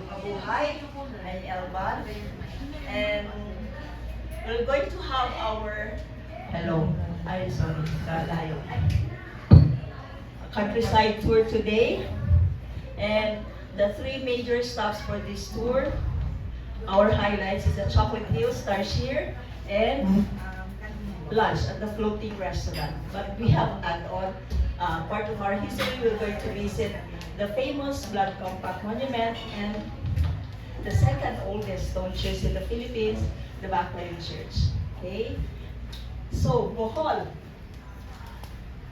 Mabuhay. I'm Elban. And we're going to have our, hello, I'm sorry, kalayo. Countryside tour today. And the three major stops for this tour, our highlights is the Chocolate Hills, Tarsier, and lunch at the floating restaurant. But we have add-on part of our history. We're going to visit the famous Blood Compact Monument and the second oldest stone church in the Philippines, the Baclayan Church. Okay? So, Bohol.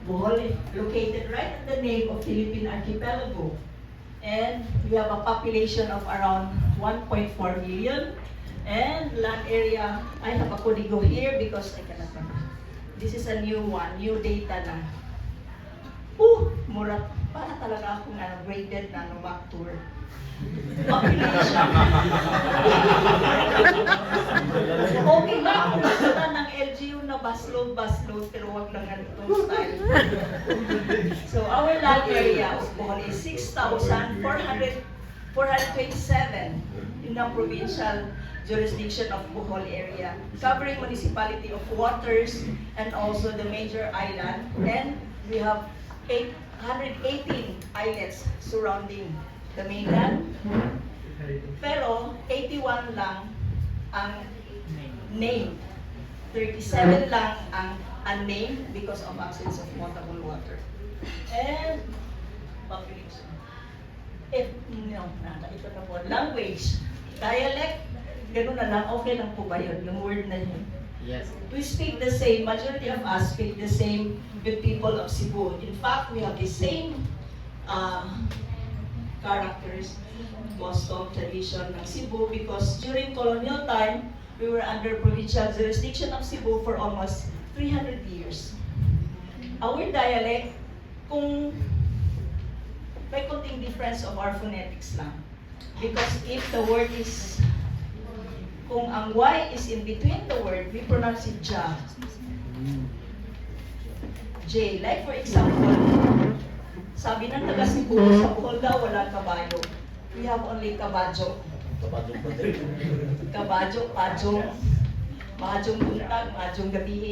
Bohol is located right at the nape of Philippine archipelago. And we have a population of around 1.4 million. And land area, I have a Codigo here because I cannot remember. This is a new one, new data na. Mura. Para talaga akong graded na mock tour. Population. Okay na ako nagsuta ng LGU na busload, pero wag lang ganitong style. So our land area of Bohol is 6,427 in the provincial jurisdiction of Bohol area, covering municipality of Waters and also the major island. And we have 818 islets surrounding the mainland. Pero 81 lang ang named. 37 lang ang unnamed because of absence of potable water. And population. Ito na po. Language. Dialect. Ganun na lang. Okay lang po ba yun? Yung word na yun. Yes. We speak the same. Majority of us speak the same with people of Cebu. In fact, we have the same characters, custom, tradition ng Cebu because during colonial time, we were under provincial jurisdiction of Cebu for almost 300 years. Our dialect, kung may konting difference of our phonetics lang. Because if the word is, kung ang Y is in between the word, we pronounce it ja. J. Like for example, sabi ng taga Cebu, sa Bohol daw walang kabayo. We have only kabadyo. Kabadyo, pajong, mahadjong buntag, mahadjong gabi.